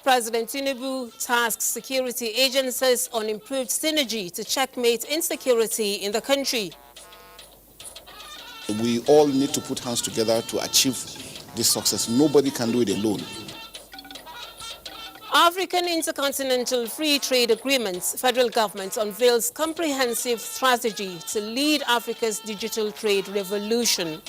President Tinubu tasked security agencies on improved synergy to checkmate insecurity in the country. We all need to put hands together to achieve this success. Nobody can do it alone. African Intercontinental Free Trade Agreements, federal government unveils comprehensive strategy to lead Africa's digital trade revolution.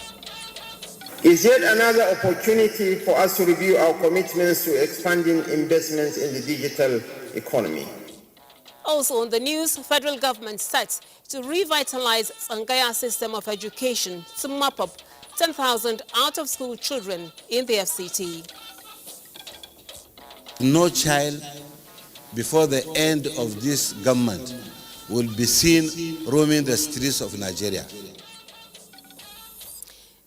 Is yet another opportunity for us to review our commitments to expanding investments in the digital economy. Also on the news, federal government set to revitalize Sangaya system of education to mop up 10,000 out-of-school children in the FCT. No child before the end of this government will be seen roaming the streets of Nigeria.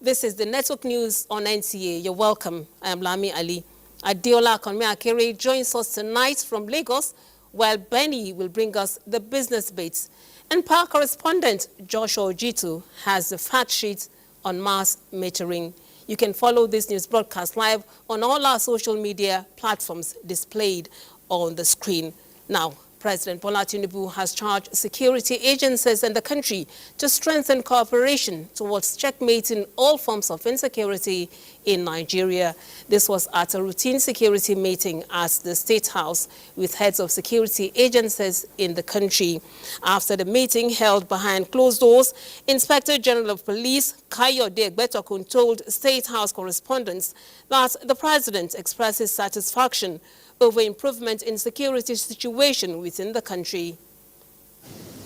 This is the Network News on NTA. You're welcome. I am Lami Ali. Adeola Konme-Akere joins us tonight from Lagos, while Benny will bring us the business bits. And power correspondent Joshua Ojitu has the fact sheet on mass metering. You can follow this news broadcast live on all our social media platforms displayed on the screen. Now, President Bola Tinubu has charged security agencies in the country to strengthen cooperation towards checkmating all forms of insecurity in Nigeria. This was at a routine security meeting at the State House with heads of security agencies in the country. After the meeting held behind closed doors, Inspector General of Police Kayode Egbetokun told State House correspondents that the president expresses satisfaction over improvement in security situation within the country.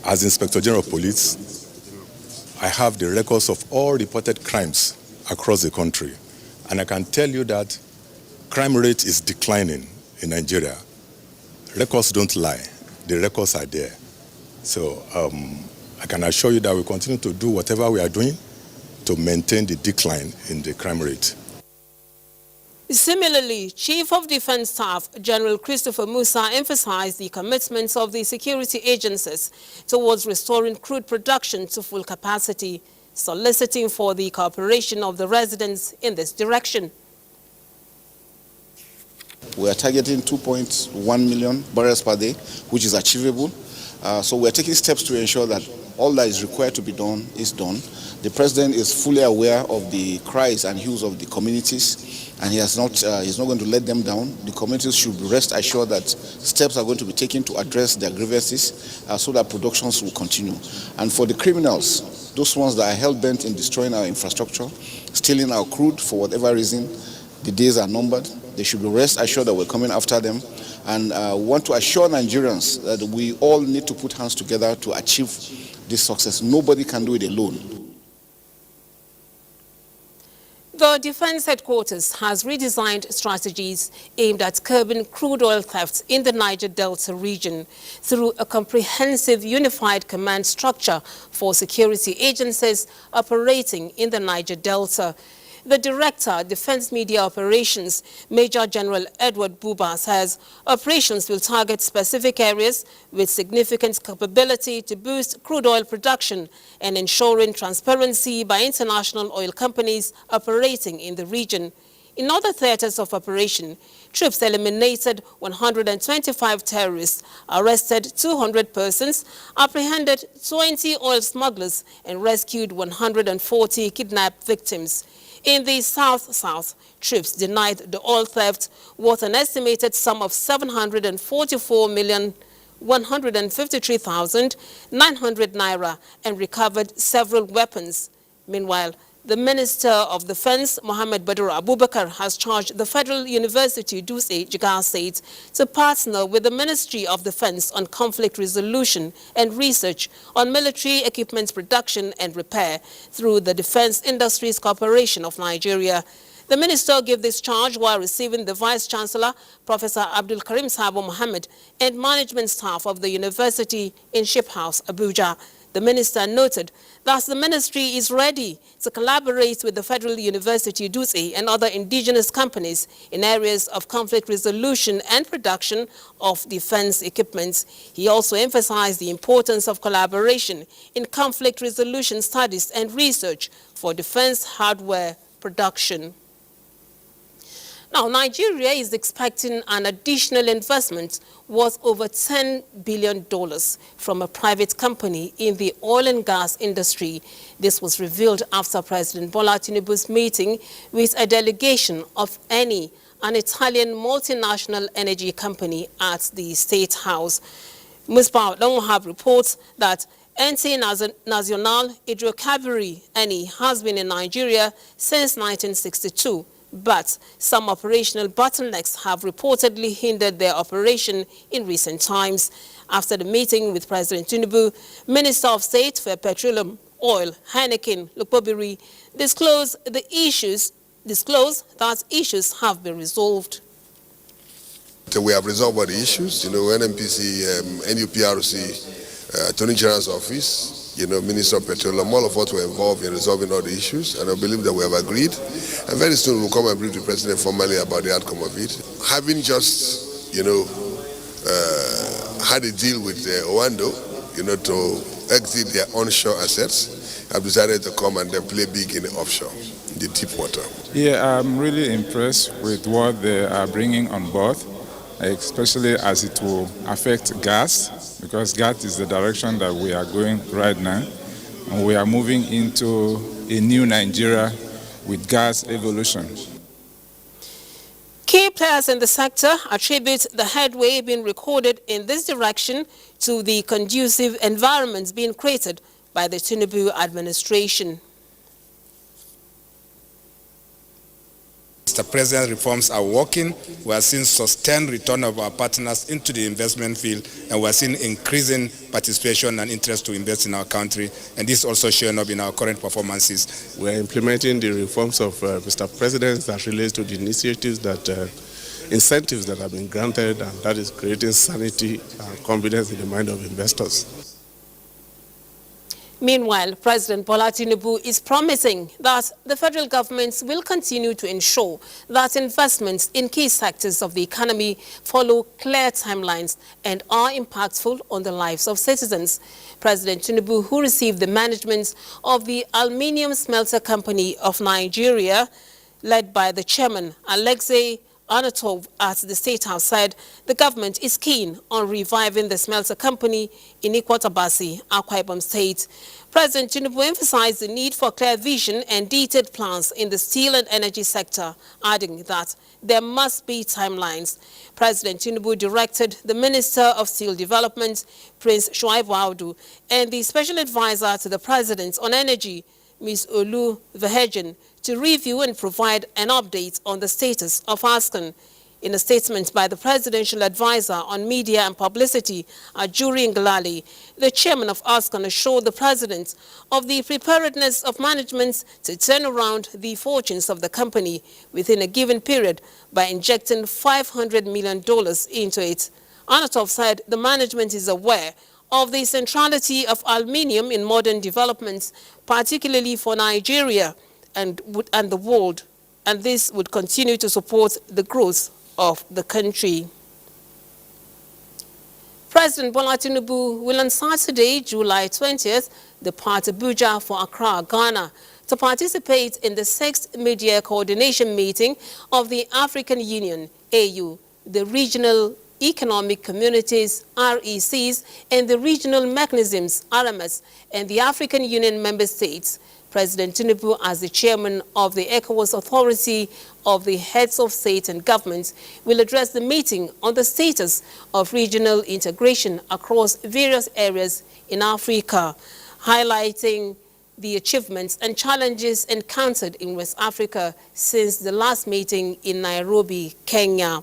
As Inspector General of Police, I have the records of all reported crimes across the country. And I can tell you that crime rate is declining in Nigeria. Records don't lie. The records are there. So I can assure you that we continue to do whatever we are doing to maintain the decline in the crime rate. Similarly, Chief of Defense Staff General Christopher Musa emphasized the commitments of the security agencies towards restoring crude production to full capacity, soliciting for the cooperation of the residents in this direction. We are targeting 2.1 million barrels per day, which is achievable. So we are taking steps to ensure that all that is required to be done is done. The president is fully aware of the cries and hues of the communities, and he's not going to let them down. The communities should rest assured that steps are going to be taken to address their grievances so that productions will continue. And for the criminals, those ones that are hell-bent in destroying our infrastructure, stealing our crude for whatever reason, the days are numbered. They should rest assured that we're coming after them. And we want to assure Nigerians that we all need to put hands together to achieve this success. Nobody can do it alone. The Defense Headquarters has redesigned strategies aimed at curbing crude oil theft in the Niger Delta region through a comprehensive unified command structure for security agencies operating in the Niger Delta. The Director, Defense Media Operations, Major General Edward Buba, says operations will target specific areas with significant capability to boost crude oil production and ensuring transparency by international oil companies operating in the region. In other theaters of operation, troops eliminated 125 terrorists, arrested 200 persons, apprehended 20 oil smugglers, and rescued 140 kidnapped victims. In the South-South, troops denied the oil theft worth an estimated sum of 744,153,900 naira and recovered several weapons. Meanwhile, the Minister of Defense, Mohammed Badr Abubakar, has charged the Federal University Dutse, Jigawa State, to partner with the Ministry of Defense on conflict resolution and research on military equipment production and repair through the Defense Industries Corporation of Nigeria. The minister gave this charge while receiving the Vice-Chancellor, Professor Abdul Karim Sabo Mohammed, and management staff of the university in Ship House, Abuja. The minister noted that the ministry is ready to collaborate with the Federal University Dutse and other indigenous companies in areas of conflict resolution and production of defense equipment. He also emphasized the importance of collaboration in conflict resolution studies and research for defense hardware production. Now, Nigeria is expecting an additional investment worth over $10 billion from a private company in the oil and gas industry. This was revealed after President Bola Tinubu's meeting with a delegation of Eni, an Italian multinational energy company, at the State House. Musbah Longhab reports that NTA Nacional Hydrocarburi Eni has been in Nigeria since 1962. But some operational bottlenecks have reportedly hindered their operation in recent times. After the meeting with President Tinubu, Minister of State for Petroleum, Oil, Heineken Lukpobiri, disclosed that issues have been resolved. We have resolved all the issues, NNPC, NUPRC, Attorney General's Office, Minister of Petroleum, all of us were involved in resolving all the issues, and I believe that we have agreed. And very soon we'll come and brief the President formally about the outcome of it. Having just, had a deal with Owando, to exit their onshore assets, I've decided to come and then play big in the offshore, in the deep water. Yeah, I'm really impressed with what they are bringing on board, especially as it will affect gas, because gas is the direction that we are going right now. And we are moving into a new Nigeria with gas evolution. Key players in the sector attribute the headway being recorded in this direction to the conducive environments being created by the Tinubu administration. Mr. President, reforms are working. We are seeing sustained return of our partners into the investment field, and we are seeing increasing participation and interest to invest in our country, and this is also showing up in our current performances. We are implementing the reforms of Mr. President that relates to the initiatives that incentives that have been granted, and that is creating sanity and confidence in the mind of investors. Meanwhile, President Bola Tinubu is promising that the federal government will continue to ensure that investments in key sectors of the economy follow clear timelines and are impactful on the lives of citizens. President Tinubu, who received the management of the Aluminium Smelter Company of Nigeria, led by the chairman, Alexei Anatov, at the State House, said the government is keen on reviving the smelter company in Ikwatabasi, Akwa Ibom State. President Tinubu emphasized the need for clear vision and detailed plans in the steel and energy sector, adding that there must be timelines. President Tinubu directed the Minister of Steel Development, Prince Shuaibu Audu, and the Special Advisor to the President on Energy, Ms. Olu Verhegen, to review and provide an update on the status of ASCON. In a statement by the Presidential Advisor on Media and Publicity, Ajuri Ngalali, the chairman of ASCON assured the President of the preparedness of management to turn around the fortunes of the company within a given period by injecting $500 million into it. Anatov said the management is aware of the centrality of aluminium in modern developments, particularly for Nigeria and the world, and this would continue to support the growth of the country. President Bola Tinubu will on Saturday, July 20th, depart Abuja for Accra, Ghana, to participate in the 6th mid-year coordination meeting of the African Union, AU, the Regional Economic Communities, RECs, and the Regional Mechanisms, RMS, and the African Union member states. President Tinubu, as the chairman of the ECOWAS Authority of the Heads of State and Governments, will address the meeting on the status of regional integration across various areas in Africa, highlighting the achievements and challenges encountered in West Africa since the last meeting in Nairobi, Kenya.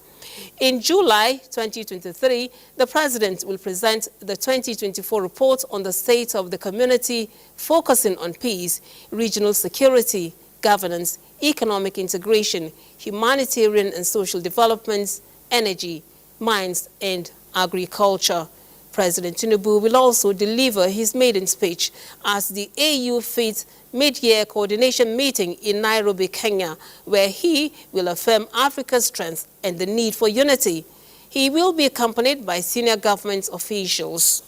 In July 2023, the President will present the 2024 report on the state of the community, focusing on peace, regional security, governance, economic integration, humanitarian and social developments, energy, mines, and agriculture. President Tinubu will also deliver his maiden speech at the AU 5th mid-year coordination meeting in Nairobi, Kenya, where he will affirm Africa's strength and the need for unity. He will be accompanied by senior government officials.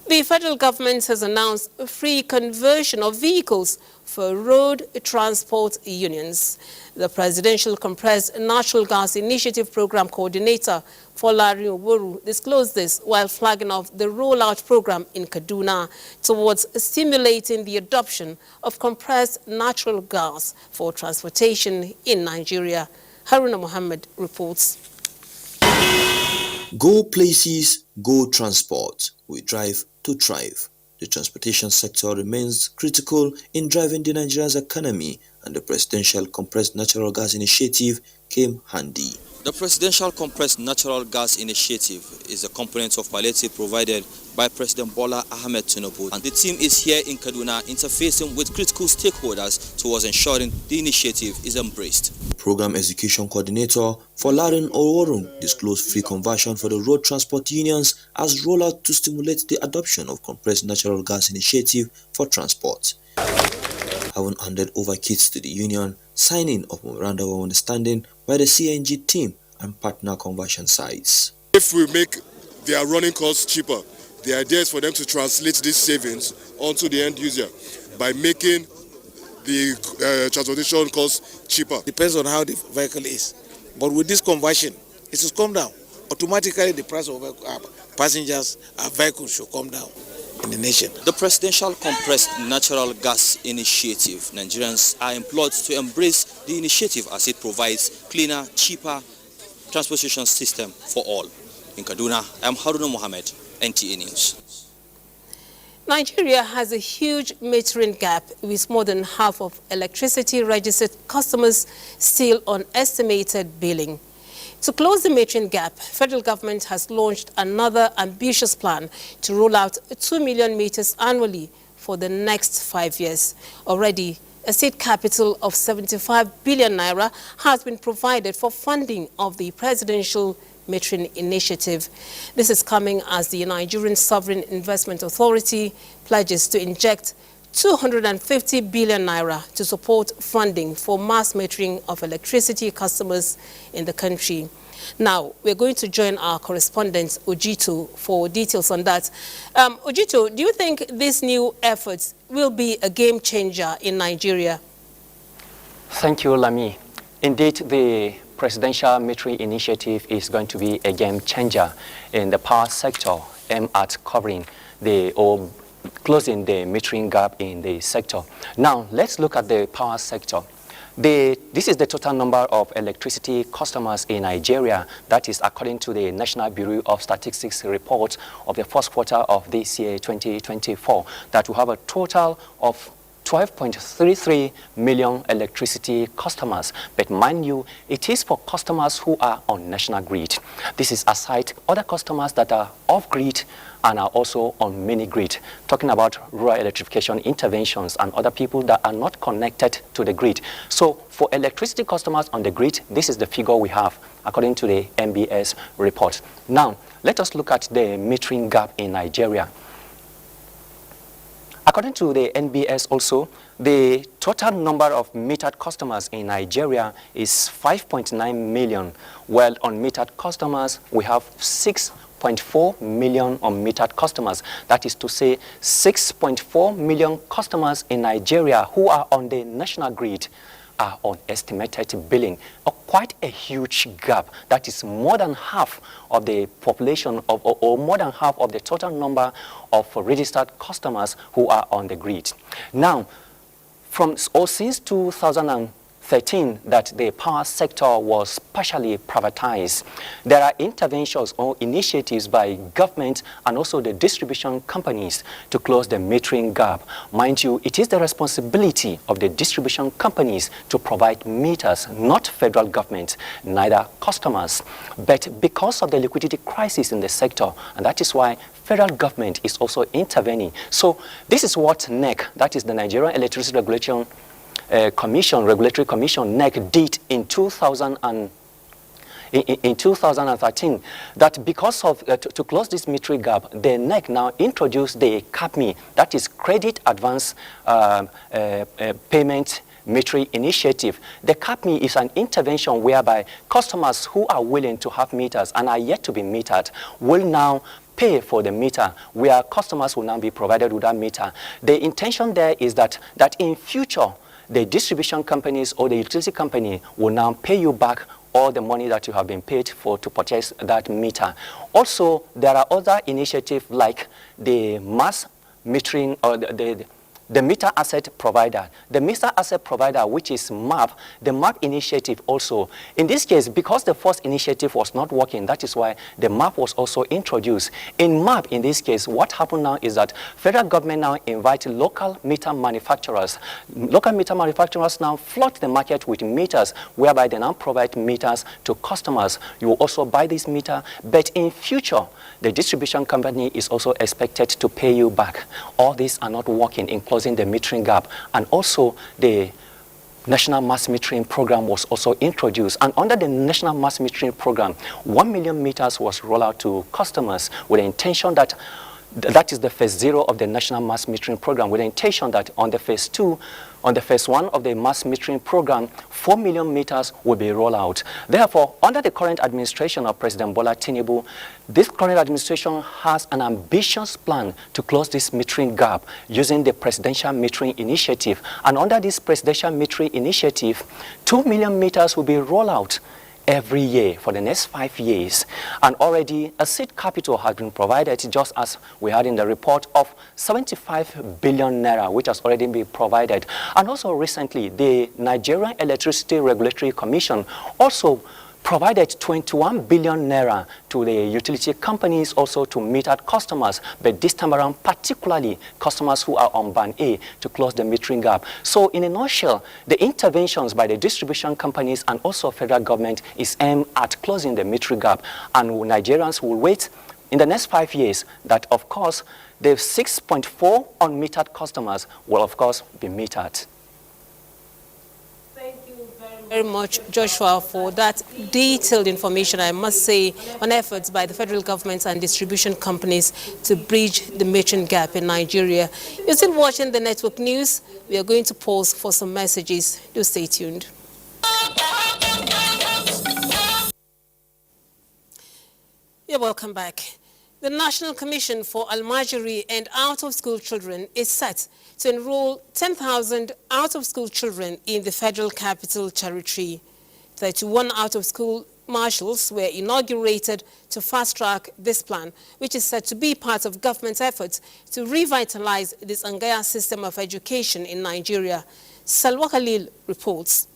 The federal government has announced a free conversion of vehicles for road transport unions. The Presidential Compressed Natural Gas Initiative Program Coordinator, Folarin Oworu, disclosed this while flagging off the rollout program in Kaduna towards stimulating the adoption of compressed natural gas for transportation in Nigeria. Haruna Mohammed reports. Go places, go transport. We drive to thrive. The transportation sector remains critical in driving the Nigeria's economy, and the Presidential Compressed Natural Gas Initiative came handy. The Presidential Compressed Natural Gas Initiative is a component of palliative provided by President Bola Ahmed Tinubu, and the team is here in Kaduna interfacing with critical stakeholders towards ensuring the initiative is embraced. Program Execution Coordinator Folarin Oworu disclosed free conversion for the road transport unions as rollout to stimulate the adoption of compressed natural gas initiative for transport. Having handed over kits to the union, signing of memorandum of understanding by the CNG team and partner conversion sites. If we make their running costs cheaper, the idea is for them to translate these savings onto the end user by making the transportation costs cheaper. Depends on how the vehicle is. But with this conversion, it will come down. Automatically the price of passengers and vehicles should come down in the nation. The Presidential Compressed Natural Gas Initiative, Nigerians are implored to embrace the initiative as it provides cleaner, cheaper transportation system for all. In Kaduna, I am Haruna Mohammed, NTA News. Nigeria has a huge metering gap, with more than half of electricity registered customers still on estimated billing. To close the metering gap, federal government has launched another ambitious plan to roll out 2 million meters annually for the next 5 years. Already, a state capital of 75 billion naira has been provided for funding of the presidential metering initiative. This is coming as the Nigerian Sovereign Investment Authority pledges to inject 250 billion naira to support funding for mass metering of electricity customers in the country. Now, we're going to join our correspondent, Ojito, for details on that. Ojito, do you think these new efforts will be a game changer in Nigeria? Thank you, Lami. Indeed, the Presidential Metering Initiative is going to be a game changer in the power sector aimed at covering or closing the metering gap in the sector. Now, let's look at the power sector. This is the total number of electricity customers in Nigeria. That is according to the National Bureau of Statistics report of the first quarter of this year, 2024, that we have a total of 12.33 million electricity customers. But mind you, it is for customers who are on national grid. This is aside other customers that are off-grid and are also on mini-grid, talking about rural electrification interventions and other people that are not connected to the grid. So for electricity customers on the grid, this is the figure we have according to the NBS report. Now, let us look at the metering gap in Nigeria. According to the NBS also, the total number of metered customers in Nigeria is 5.9 million, while unmetered customers, we have 6.4 million unmetered customers. That is to say, 6.4 million customers in Nigeria who are on the national grid are on estimated billing. Quite a huge gap. That is more than half of the population or more than half of the total number of registered customers who are on the grid. Now, since 2013 that the power sector was partially privatized, there are interventions or initiatives by government and also the distribution companies to close the metering gap. Mind you, it is the responsibility of the distribution companies to provide meters, not federal government, neither customers. But because of the liquidity crisis in the sector, and that is why federal government is also intervening. So this is what NEC, that is the Nigerian Electricity Regulatory Commission, NEC, did in 2013, that because of, to close this metering gap, the NEC now introduced the CAPME, that is Credit Advance Payment Metering Initiative. The CAPME is an intervention whereby customers who are willing to have meters and are yet to be metered will now pay for the meter, where customers will now be provided with that meter. The intention there is that in future, the distribution companies or the utility company will now pay you back all the money that you have been paid for to purchase that meter. Also, there are other initiatives like the mass metering or the meter asset provider. The meter asset provider, which is MAP, the MAP initiative also. In this case, because the first initiative was not working, that is why the MAP was also introduced. In MAP, in this case, what happened now is that federal government now invited local meter manufacturers. Local meter manufacturers now flood the market with meters, whereby they now provide meters to customers. You will also buy this meter, but in future, the distribution company is also expected to pay you back. All these are not working in closing the metering gap. And also the National Mass Metering Program was also introduced. And under the National Mass Metering Program, 1 million meters was rolled out to customers with the intention that is the phase 0 of the National Mass Metering Program, with the intention that on the phase 2, on the phase 1 of the mass metering program, 4 million meters will be rolled out. Therefore, under the current administration of President Bola Tinubu, this current administration has an ambitious plan to close this metering gap using the Presidential Metering Initiative. And under this Presidential Metering Initiative, 2 million meters will be rolled out every year for the next 5 years. And already a seed capital has been provided, just as we had in the report, of 75 billion naira, which has already been provided. And also recently, the Nigerian Electricity Regulatory Commission also provided 21 billion naira to the utility companies also to meet out customers, but this time around particularly customers who are on band A to close the metering gap. So in a nutshell, the interventions by the distribution companies and also federal government is aimed at closing the metering gap, and Nigerians will wait in the next 5 years that of course the 6.4 unmetered customers will of course be metered. Very much, Joshua, for that detailed information, I must say, on efforts by the federal government and distribution companies to bridge the metering gap in Nigeria. You're still watching the network news. We are going to pause for some messages. Do stay tuned. You're welcome back. The National Commission for Almajiri and Out-of-School Children is set to enroll 10,000 out-of-school children in the Federal Capital Territory. 31 out-of-school marshals were inaugurated to fast-track this plan, which is said to be part of government's efforts to revitalize this Angaya system of education in Nigeria. Salwa Khalil reports.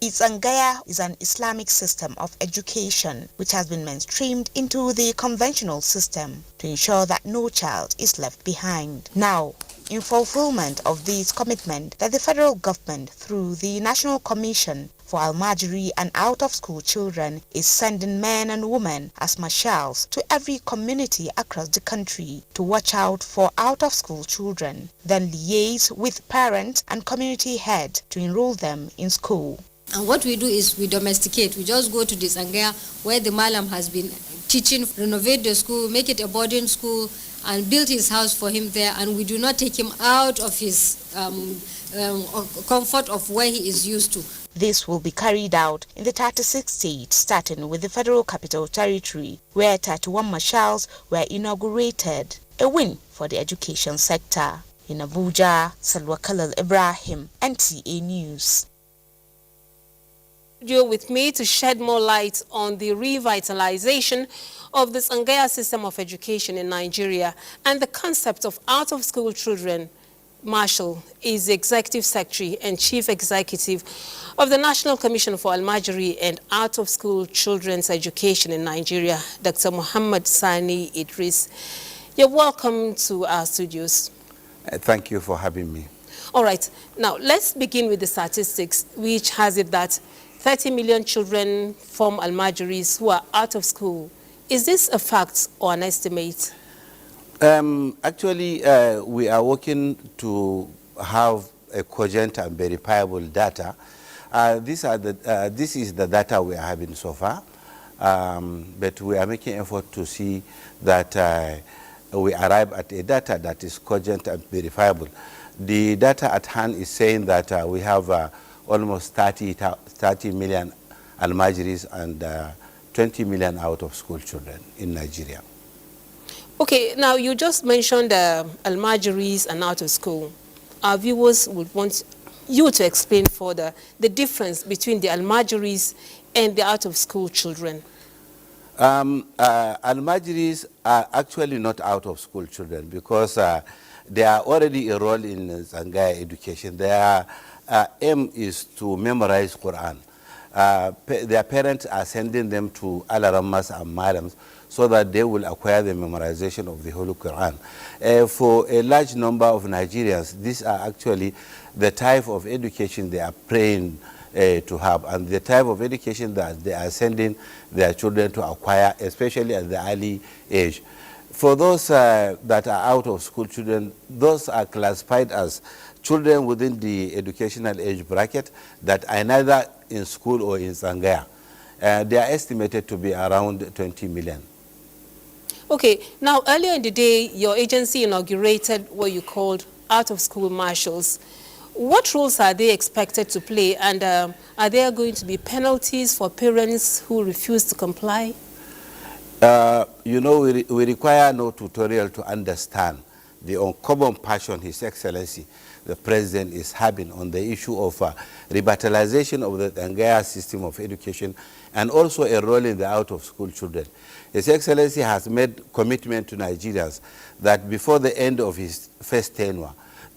Angaya is an Islamic system of education which has been mainstreamed into the conventional system to ensure that no child is left behind. Now, in fulfillment of this commitment that the federal government through the National Commission for Almajiri and Out-of-School Children is sending men and women as marshals to every community across the country to watch out for out-of-school children, then liaise with parents and community heads to enroll them in school. And what we do is we domesticate. We just go to this Angaya where the Malam has been teaching, renovate the school, make it a boarding school, and build his house for him there. And we do not take him out of his comfort of where he is used to. This will be carried out in the 36 states, starting with the Federal Capital Territory, where 31 marshals were inaugurated. A win for the education sector. In Abuja, Salwa Khalil Ibrahim, NTA News. With me to shed more light on the revitalization of this Angaya system of education in Nigeria and the concept of out-of-school children. Marshall is the Executive Secretary and Chief Executive of the National Commission for Almajiri and Out-of-School Children's Education in Nigeria, Dr. Muhammad Sani Idris. You're welcome to our studios. Thank you for having me. All right. Now, let's begin with the statistics, which has it that 30 million children form Almajiris who are out of school. Is this a fact or an estimate? Actually, we are working to have a cogent and verifiable data. This is the data we are having so far, but we are making effort to see that we arrive at a data that is cogent and verifiable. The data at hand is saying that we have almost 30 million Almajiris and 20 million out-of-school children in Nigeria. Okay, now you just mentioned Almajiris and out of school. Our viewers would want you to explain further the difference between the Almajiris and the out-of-school children. Almajiris are actually not out-of-school children because they are already enrolled in Zangaya education. Their aim is to memorize Quran. Their parents are sending them to Al-Rammas and Malams so that they will acquire the memorization of the Holy Quran. For a large number of Nigerians, these are actually the type of education they are praying to have, and the type of education that they are sending their children to acquire, especially at the early age. For those that are out of school children, those are classified as children within the educational age bracket that are neither in school or in Zangaya. They are estimated to be around 20 million. Okay, now earlier in the day, your agency inaugurated what you called out-of-school marshals. What roles are they expected to play, and are there going to be penalties for parents who refuse to comply? You know, we require no tutorial to understand the uncommon passion His Excellency, the President, is having on the issue of revitalization of the Zangaya system of education and also enrolling the out-of-school children. His Excellency has made commitment to Nigerians that before the end of his first tenure,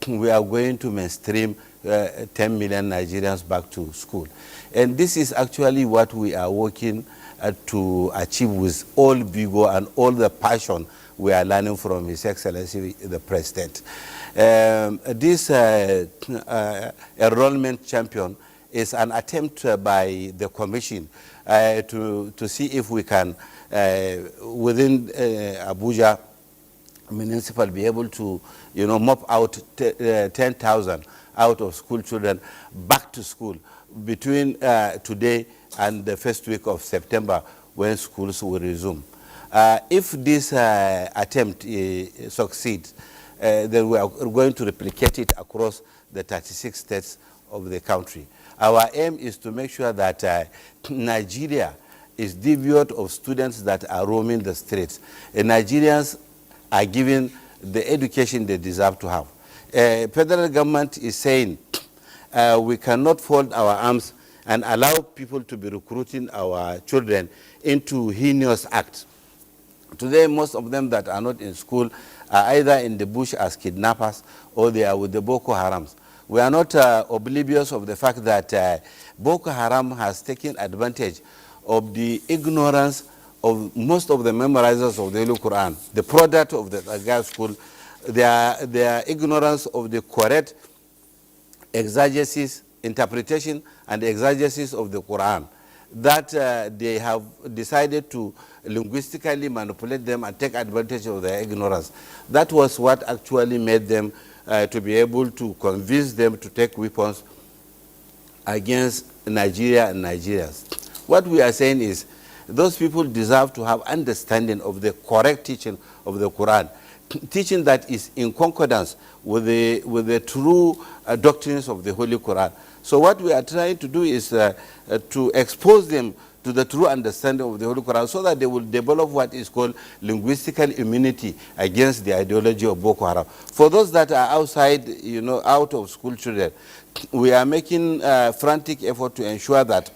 we are going to mainstream 10 million Nigerians back to school. And this is actually what we are working to achieve with all vigor and all the passion we are learning from His Excellency, the President. This enrollment champion is an attempt by the Commission to see if we can, within Abuja municipal, be able to, you know, mop out 10,000 out-of-school children back to school between today and the first week of September, when schools will resume. If this attempt succeeds, then we are going to replicate it across the 36 states of the country. Our aim is to make sure that Nigeria is devoid of students that are roaming the streets. Nigerians are given the education they deserve to have. Federal government is saying we cannot fold our arms and allow people to be recruiting our children into heinous acts. Today, most of them that are not in school are either in the bush as kidnappers or they are with the Boko Harams. We are not oblivious of the fact that Boko Haram has taken advantage of the ignorance of most of the memorizers of the Holy Quran, the product of the Zangaya school, their ignorance of the correct exegesis, interpretation, and exegesis of the Quran, that they have decided to linguistically manipulate them and take advantage of their ignorance. That was what actually made them to be able to convince them to take weapons against Nigeria and Nigerians. What we are saying is those people deserve to have understanding of the correct teaching of the Quran, teaching that is in concordance with the true doctrines of the Holy Quran. So what we are trying to do is to expose them to the true understanding of the Holy Quran so that they will develop what is called linguistical immunity against the ideology of Boko Haram. For those that are outside, you know, out of school children, we are making frantic effort to ensure that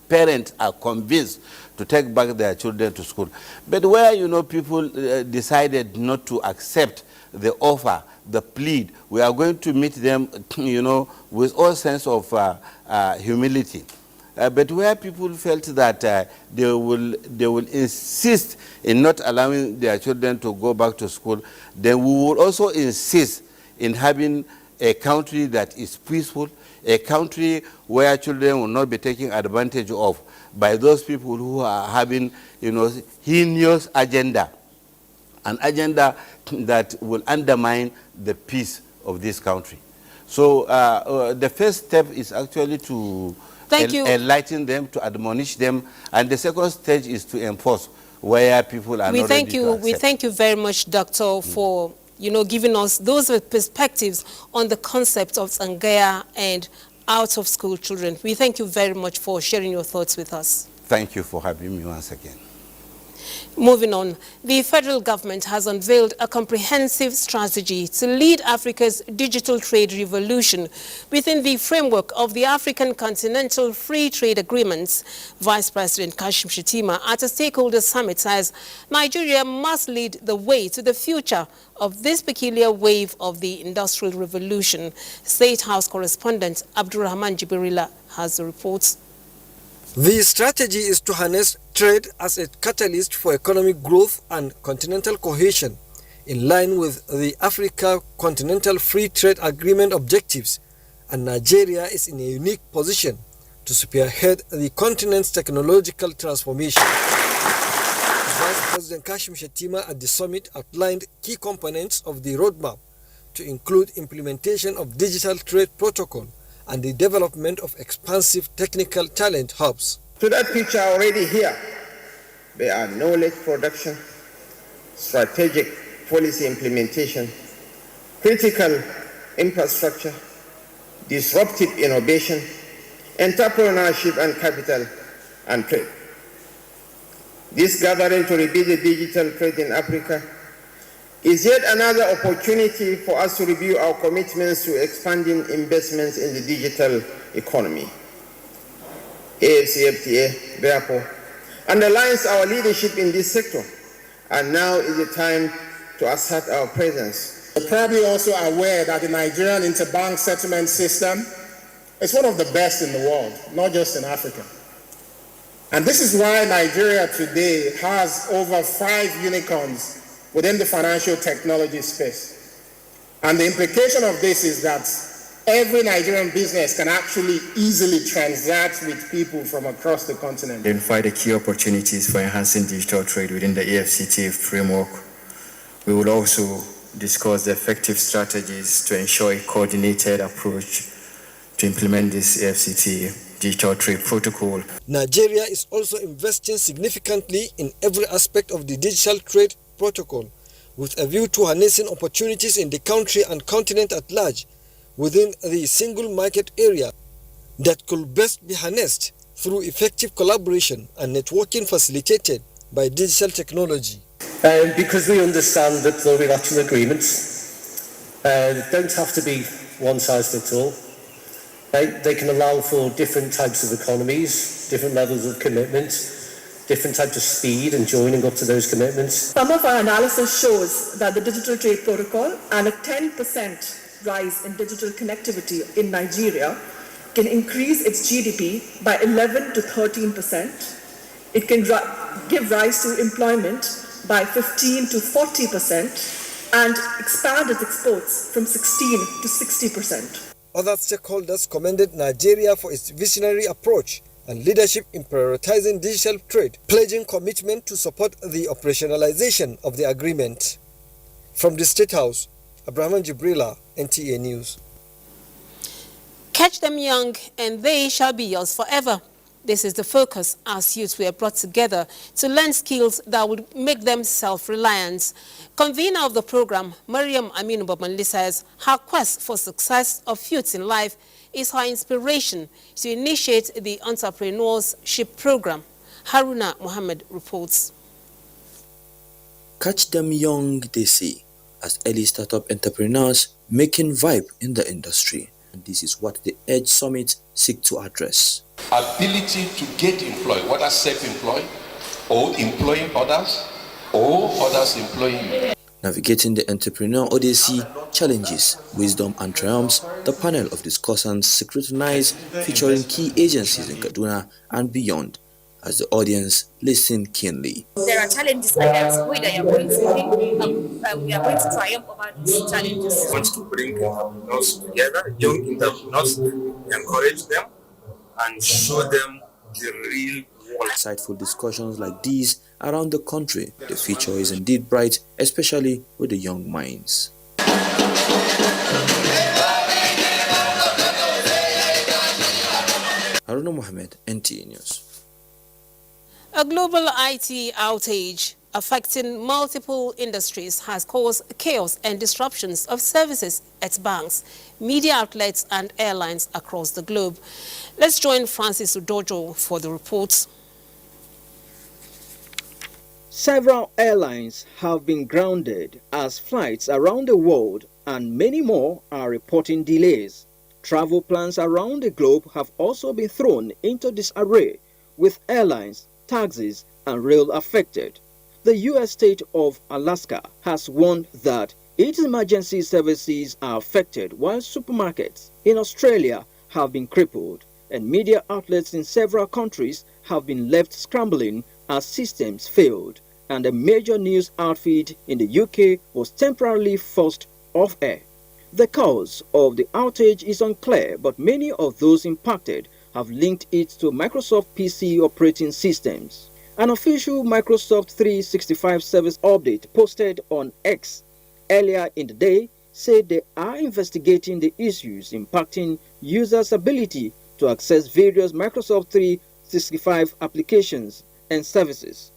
parents are convinced to take back their children to school. But where, you know, people decided not to accept the offer, the plea, we are going to meet them, you know, with all sense of humility. But where people felt that they will insist in not allowing their children to go back to school, then we will also insist in having a country that is peaceful, a country where children will not be taken advantage of by those people who are having, you know, heinous agenda, an agenda that will undermine the peace of this country. So the first step is actually to enlighten them, to admonish them, and the second stage is to enforce where people are not ready to accept. We thank you very much, Doctor, for, you know, giving us those perspectives on the concept of Zangaya and out-of-school children. We thank you very much for sharing your thoughts with us. Thank you for having me once again. Moving on, the federal government has unveiled a comprehensive strategy to lead Africa's digital trade revolution within the framework of the African Continental Free Trade Agreements. Vice President Kashim Shettima at a stakeholder summit says Nigeria must lead the way to the future of this peculiar wave of the industrial revolution. State House correspondent Abdurrahman Jibrila has the reports. The strategy is to harness trade as a catalyst for economic growth and continental cohesion, in line with the Africa Continental Free Trade Agreement objectives, and Nigeria is in a unique position to spearhead the continent's technological transformation. Vice President Kashim Shettima at the summit outlined key components of the roadmap to include implementation of digital trade protocol and the development of expansive technical talent hubs. To that picture already here, there are knowledge production, strategic policy implementation, critical infrastructure, disruptive innovation, entrepreneurship and capital and trade. This gathering to rebuild the digital trade in Africa is yet another opportunity for us to review our commitments to expanding investments in the digital economy. AFCFTA, therefore, underlines our leadership in this sector, and now is the time to assert our presence. You're probably also aware that the Nigerian interbank settlement system is one of the best in the world, not just in Africa. And this is why Nigeria today has over 5 unicorns within the financial technology space. And the implication of this is that every Nigerian business can actually easily transact with people from across the continent. Identify the key opportunities for enhancing digital trade within the AFCTA framework. We will also discuss the effective strategies to ensure a coordinated approach to implement this AFCTA digital trade protocol. Nigeria is also investing significantly in every aspect of the digital trade protocol, with a view to harnessing opportunities in the country and continent at large within the single market area that could best be harnessed through effective collaboration and networking facilitated by digital technology. Because we understand that the bilateral agreements don't have to be one size fits all. They can allow for different types of economies, different levels of commitment, different types of speed and joining up to those commitments. Some of our analysis shows that the digital trade protocol and a 10% rise in digital connectivity in Nigeria can increase its GDP by 11 to 13%. It can give rise to employment by 15 to 40% and expand its exports from 16 to 60%. Other stakeholders commended Nigeria for its visionary approach and leadership in prioritizing digital trade, pledging commitment to support the operationalization of the agreement. From the State House, Abraham Jibrila, NTA News. Catch them young and they shall be yours forever. This is the focus as youths were brought together to learn skills that would make them self-reliant. Convener of the program, Mariam Aminu Babanli, says her quest for success of youths in life is her inspiration to initiate the entrepreneurship program. Haruna Mohammed reports. Catch them young, they say, as early startup entrepreneurs making vibe in the industry. And this is what the EDGE Summit seeks to address. Ability to get employed, whether self-employed or employing others or others employing you. Navigating the entrepreneur odyssey, challenges, wisdom and triumphs, the panel of discussants scrutinized, featuring key agencies in Kaduna and beyond, as the audience listened keenly. There are challenges ahead, whether you are going to win, we are going to triumph over these challenges. We want to bring entrepreneurs together, young entrepreneurs, encourage them and show them the real world. Insightful discussions like these around the country, the future is indeed bright, especially with the young minds. Haruna Mohammed, NTA News. A global IT outage affecting multiple industries has caused chaos and disruptions of services at banks, media outlets and airlines across the globe. Let's join Francis Udojo for the reports. Several airlines have been grounded as flights around the world and many more are reporting delays. Travel plans around the globe have also been thrown into disarray, with airlines, taxis, and rail affected. The U.S. state of Alaska has warned that its emergency services are affected while supermarkets in Australia have been crippled, and media outlets in several countries have been left scrambling as systems failed, and a major news outfit in the UK was temporarily forced off air. The cause of the outage is unclear, but many of those impacted have linked it to Microsoft PC operating systems. An official Microsoft 365 service update posted on X earlier in the day said they are investigating the issues impacting users' ability to access various Microsoft 365 applications and services.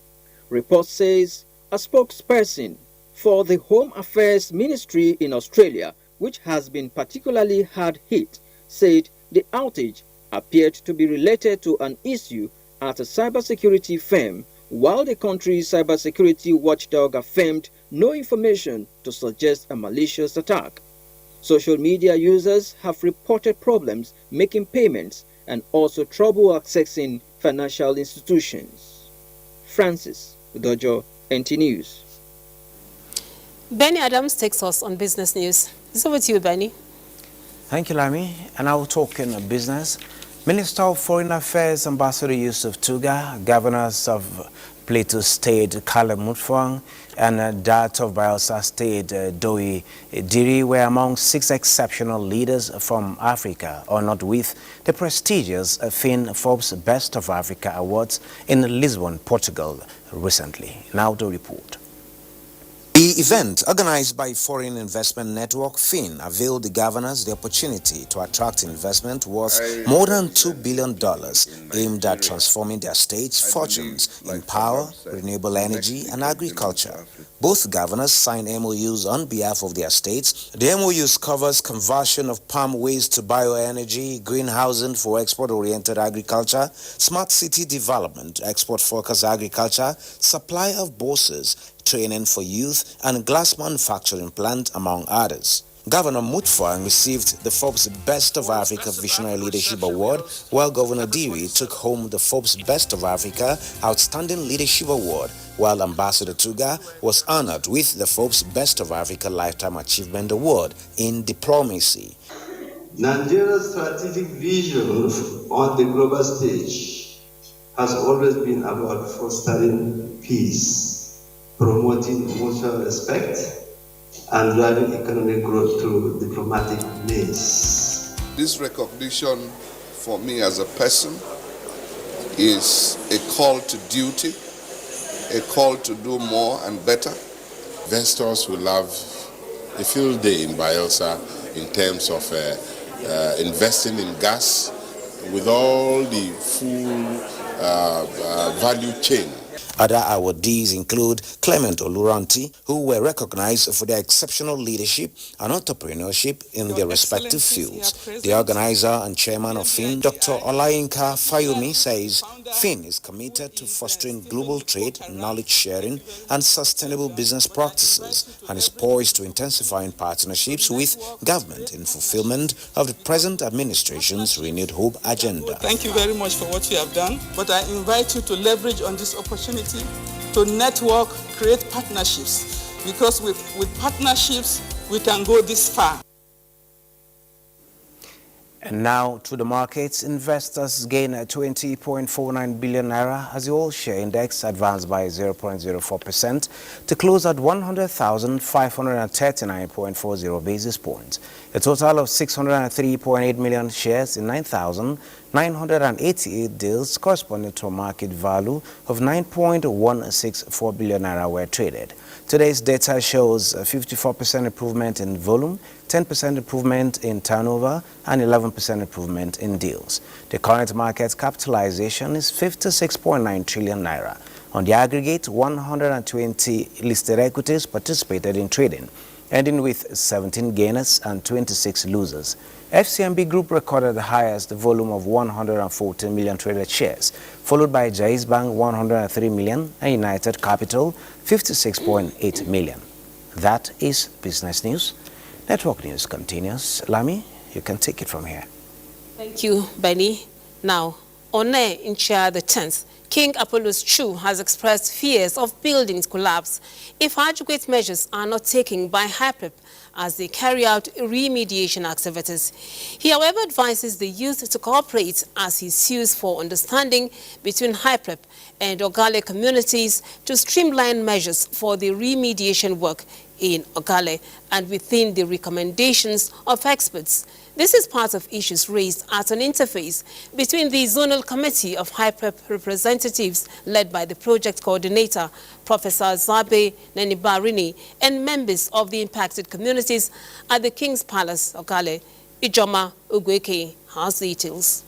Report says a spokesperson for the Home Affairs Ministry in Australia, which has been particularly hard hit, said the outage appeared to be related to an issue at a cybersecurity firm, while the country's cybersecurity watchdog affirmed no information to suggest a malicious attack. Social media users have reported problems making payments and also trouble accessing financial institutions. Francis Udojo, NT News. Benny Adams takes us on business news. It's over to you, Benny. Thank you, Lami. And I will talk in business. Minister of Foreign Affairs Ambassador Yusuf Tuga, governors of Plateau State Kale Mutfwang, and that of Bayelsa State Doi Diri were among 6 exceptional leaders from Africa honored with the prestigious Forbes Best of Africa Awards in Lisbon, Portugal recently. Now the report. The event, organized by Foreign Investment Network (FIN), availed the governors the opportunity to attract investment worth more than $2 billion, aimed at transforming their states' fortunes in power, renewable energy, and agriculture. Both governors signed MOUs on behalf of their states. The MOUs covers conversion of palm waste to bioenergy, greenhousing for export-oriented agriculture, smart city development, export-focused agriculture, supply of buses, training for youth, and glass manufacturing plant, among others. Governor Mutfwang received the Forbes Best of Africa Visionary Leadership Award, while Governor Diri took home the Forbes Best of Africa Outstanding Leadership Award, while Ambassador Tuga was honored with the Forbes Best of Africa Lifetime Achievement Award in Diplomacy. Nigeria's strategic vision on the global stage has always been about fostering peace, promoting mutual respect, and driving economic growth through diplomatic means. This recognition for me as a person is a call to duty, a call to do more and better. Investors will have a field day in Bayelsa in terms of investing in gas with all the full value chain. Other awardees include Clement Oluranti, who were recognized for their exceptional leadership and entrepreneurship in their respective fields. The organizer and chairman of FIN, Dr. Olayinka Fayumi, says FIN is committed to fostering global trade, knowledge sharing, and sustainable business practices, and is poised to intensifying partnerships with government in fulfillment of the present administration's Renewed Hope agenda. Thank you very much for what you have done, but I invite you to leverage on this opportunity to network, create partnerships, because with partnerships we can go this far. And now to the markets. Investors gain 20.49 billion naira as the all-share index advanced by 0.04% to close at 100,539.40 basis points. A total of 603.8 million shares in 9,988 deals corresponding to a market value of 9.164 billion naira were traded. Today's data shows a 54% improvement in volume, 10% improvement in turnover, and 11% improvement in deals. The current market capitalization is 56.9 trillion naira. On the aggregate, 120 listed equities participated in trading, ending with 17 gainers and 26 losers. FCMB Group recorded the highest volume of 114 million traded shares, followed by Jais Bank 103 million and United Capital 56.8 million. That is business news. Network news continues. Lami, you can take it from here. Thank you, Benny. Now, on air in Chair the 10th, King Apollos Chu has expressed fears of buildings collapse if adequate measures are not taken by HYPREP as they carry out remediation activities. He, however, advises the youth to cooperate as he sues for understanding between HYPREP and Ogale communities to streamline measures for the remediation work in Ogale and within the recommendations of experts. This is part of issues raised at an interface between the Zonal Committee of HYPREP representatives led by the project coordinator, Professor Zabe Nenibarini, and members of the impacted communities at the King's Palace, Ogale. Ijoma Ugweke has details.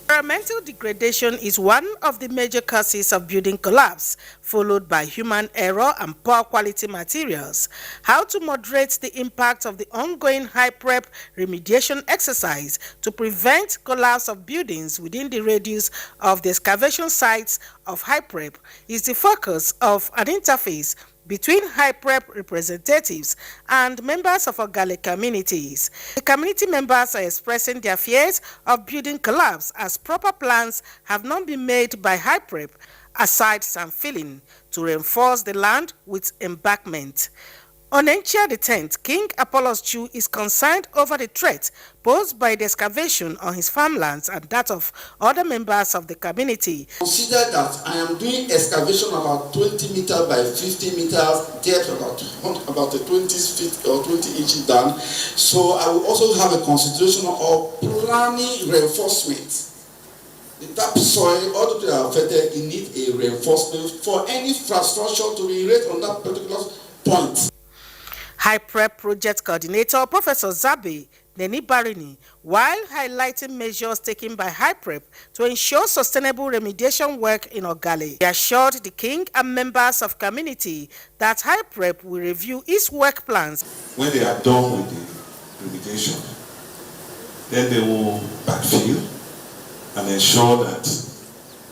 Environmental degradation is one of the major causes of building collapse, followed by human error and poor quality materials. How to moderate the impact of the ongoing HYPREP remediation exercise to prevent collapse of buildings within the radius of the excavation sites of HYPREP is the focus of an interface between HYPREP representatives and members of Ogale communities. The community members are expressing their fears of building collapse as proper plans have not been made by HYPREP, aside some filling, to reinforce the land with embankment. On Enchia the 10th, King Apollos Chu is concerned over the threat posed by the excavation on his farmlands and that of other members of the community. Consider that I am doing excavation about 20 meters by 50 meters depth, about 20 feet or 20 inches down. So I will also have a consideration of planning reinforcement. The topsoil, all the people are affected, you need a reinforcement for any infrastructure to be raised on that particular point. HYPREP project coordinator Professor Zabe Nenibarini, while highlighting measures taken by HYPREP to ensure sustainable remediation work in Ogale, he assured the King and members of community that HYPREP will review its work plans. When they are done with the remediation, then they will backfill and ensure that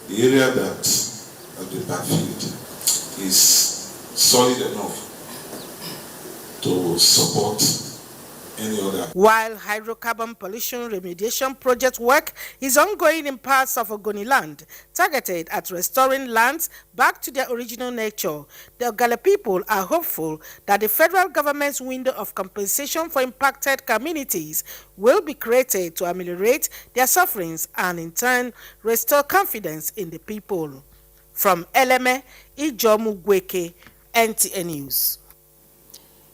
the area that has been backfilled is solid enough to support any other. While hydrocarbon pollution remediation project work is ongoing in parts of Ogoniland, targeted at restoring lands back to their original nature, the Ogale people are hopeful that the federal government's window of compensation for impacted communities will be created to ameliorate their sufferings and in turn restore confidence in the people. From Eleme, Ijomu Gweke, NTA News.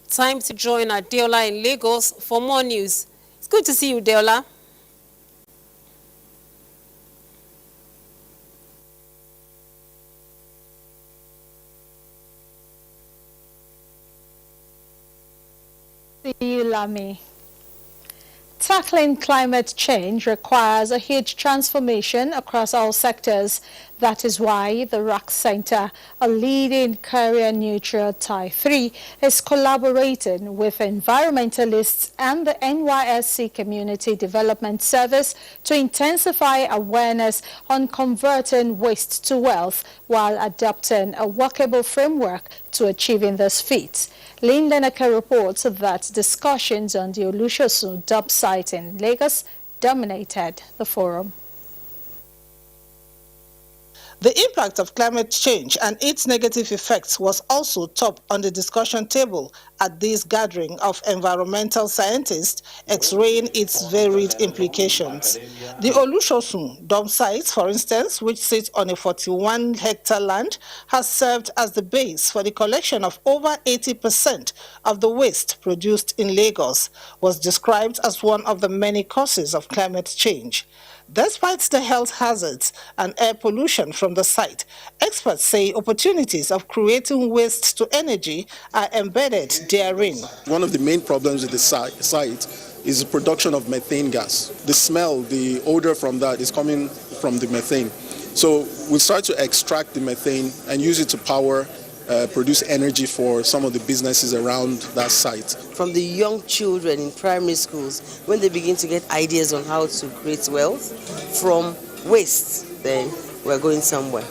Time to join Adeola in Lagos for more news. It's good to see you, Adeola. See you, Lami. Tackling climate change requires a huge transformation across all sectors. That is why the RAC Center, a leading career-neutral Type 3, is collaborating with environmentalists and the NYSC Community Development Service to intensify awareness on converting waste to wealth while adopting a workable framework to achieving this feat. Linda Naka reports that discussions on the Olushosun dump site in Lagos dominated the forum. The impact of climate change and its negative effects was also top on the discussion table at this gathering of environmental scientists, x-raying its varied implications. The Olushosun dump site, for instance, which sits on a 41-hectare land, has served as the base for the collection of over 80% of the waste produced in Lagos, was described as one of the many causes of climate change. Despite the health hazards and air pollution from the site, experts say opportunities of creating waste to energy are embedded therein. One of the main problems with the site is the production of methane gas. The smell, the odor from that is coming from the methane. So we start to extract the methane and use it to power produce energy for some of the businesses around that site. From the young children in primary schools, when they begin to get ideas on how to create wealth from waste, then we're going somewhere.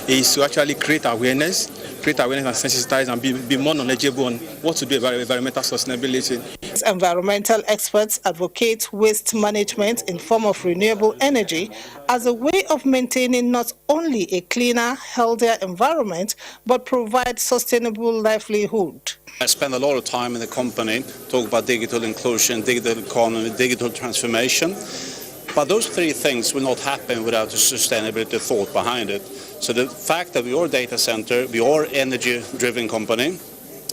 Is to actually create awareness and sensitize and be more knowledgeable on what to do about environmental sustainability. Environmental experts advocate waste management in form of renewable energy as a way of maintaining not only a cleaner, healthier environment, but provide sustainable livelihood. I spend a lot of time in the company talking about digital inclusion, digital economy, digital transformation. But those three things will not happen without the sustainability thought behind it. So the fact that we are a data center, we are an energy-driven company,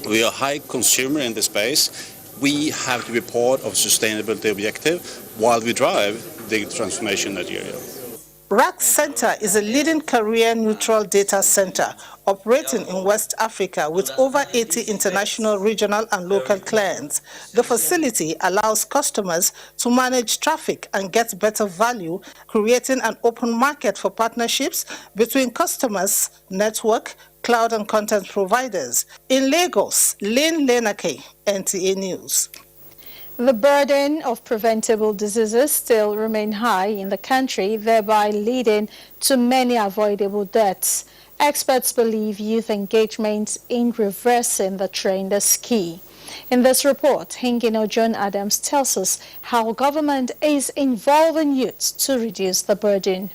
we are a high consumer in the space, we have to be part of sustainability objective while we drive digital transformation in Nigeria. RAC Center is a leading career-neutral data center operating in West Africa with over 80 international, regional and local clients. The facility allows customers to manage traffic and get better value, creating an open market for partnerships between customers, network, cloud and content providers. In Lagos, Lane Lenake, NTA News. The burden of preventable diseases still remain high in the country, thereby leading to many avoidable deaths. Experts believe youth engagement in reversing the trend is key. In this report, Hingino John Adams tells us how government is involving youths to reduce the burden.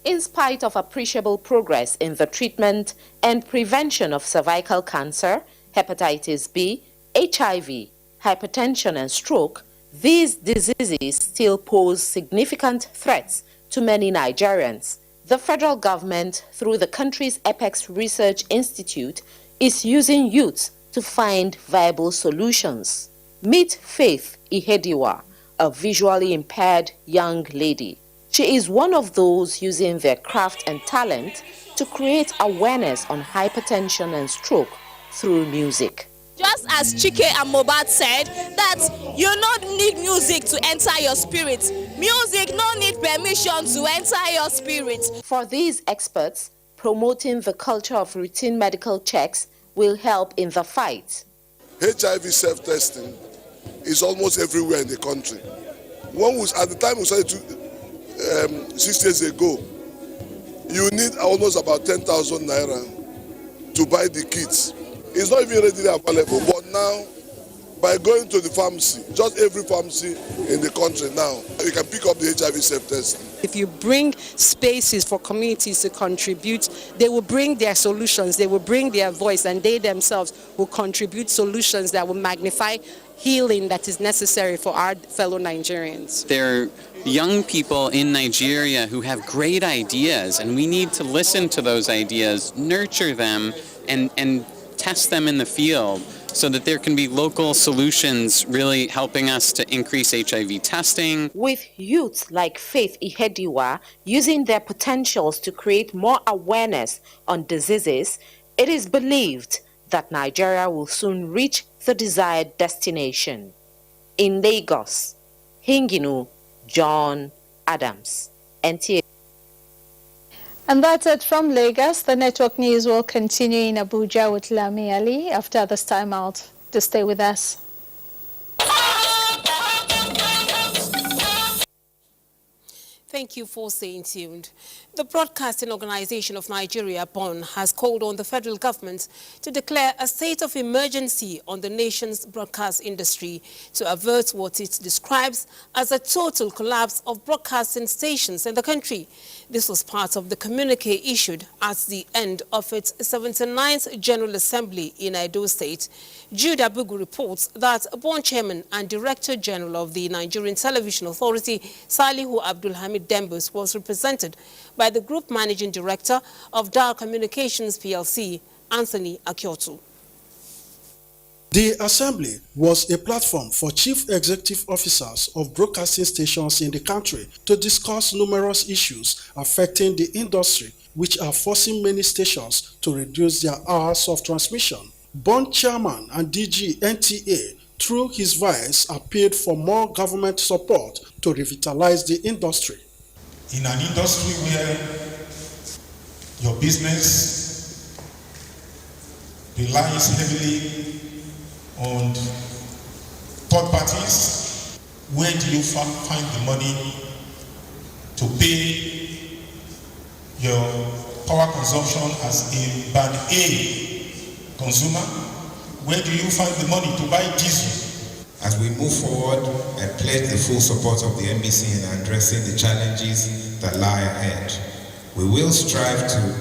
In spite of appreciable progress in the treatment and prevention of cervical cancer, hepatitis B, HIV, hypertension and stroke, these diseases still pose significant threats to many Nigerians. The federal government, through the country's Apex Research Institute, is using youth to find viable solutions. Meet Faith Ihediwa, a visually impaired young lady. She is one of those using their craft and talent to create awareness on hypertension and stroke through music. Just as Chike and Mohbad said, that you don't need music to enter your spirit. Music no need permission to enter your spirit. For these experts, promoting the culture of routine medical checks will help in the fight. HIV self-testing is almost everywhere in the country. At the time we started 6 years ago, you need almost about 10,000 naira to buy the kits. It's not even readily available, but now, by going to the pharmacy, just every pharmacy in the country now, you can pick up the HIV self-testing. If you bring spaces for communities to contribute, they will bring their solutions, they will bring their voice, and they themselves will contribute solutions that will magnify healing that is necessary for our fellow Nigerians. There are young people in Nigeria who have great ideas, and we need to listen to those ideas, nurture them, and test them in the field so that there can be local solutions really helping us to increase HIV testing. With youth like Faith Ihediwa using their potentials to create more awareness on diseases, it is believed that Nigeria will soon reach the desired destination. In Lagos, Hingino John Adams, NTA. And that's it from Lagos. The network news will continue in Abuja with Lami Ali after this time out. To stay with us. Thank you for staying tuned. The Broadcasting Organization of Nigeria, BON, has called on the federal government to declare a state of emergency on the nation's broadcast industry to avert what it describes as a total collapse of broadcasting stations in the country. This was part of the communique issued at the end of its 79th General Assembly in Edo State. Jude Abugu reports that BON Chairman and Director General of the Nigerian Television Authority, Salihu Abdulhamid Dembus, was represented by the Group Managing Director of Dar Communications PLC, Anthony Akiotu. The assembly was a platform for chief executive officers of broadcasting stations in the country to discuss numerous issues affecting the industry, which are forcing many stations to reduce their hours of transmission. BON Chairman and DG NTA, through his vice, appealed for more government support to revitalize the industry. In an industry where Your business relies heavily on third parties. Where do you find the money to pay your power consumption as a band A consumer? Where do you find the money to buy diesel? As we move forward, I pledge the full support of the NBC in addressing the challenges that lie ahead. We will strive to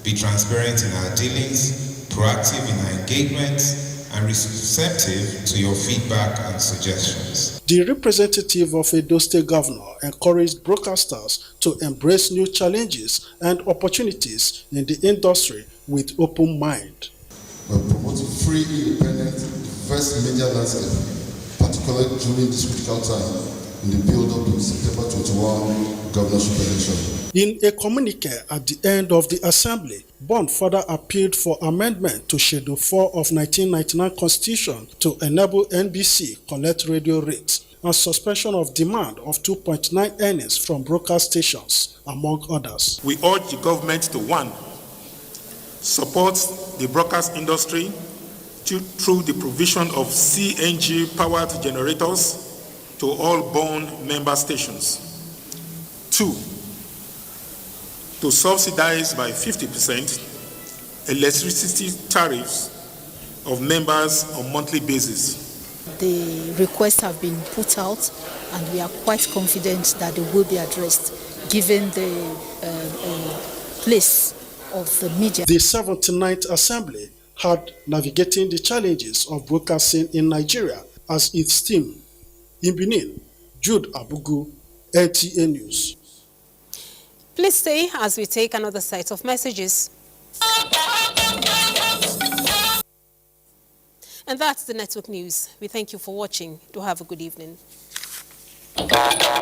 be transparent in our dealings, proactive in our engagements, and receptive to your feedback and suggestions. The representative of Edo State Governor encouraged broadcasters to embrace new challenges and opportunities in the industry with open mind. We're promoting free, independent, diverse media landscape, particularly during this critical time in the build-up to September 21 governorship election. In a communique at the end of the assembly, Bond further appealed for amendment to Schedule 4 of 1999 Constitution to enable NBC collect radio rates and suspension of demand of 2.9 earnings from broadcast stations, among others. We urge the government to 1. Support the broadcast industry through the provision of CNG-powered generators to all Bond member stations. 2. To subsidize by 50% electricity tariffs of members on monthly basis. The requests have been put out and we are quite confident that they will be addressed given the place of the media. The 79th Assembly had navigating the challenges of broadcasting in Nigeria as its theme. In Benin, Jude Abugu, NTA News. Please stay as we take another set of messages. And that's the network news. We thank you for watching. Do have a good evening.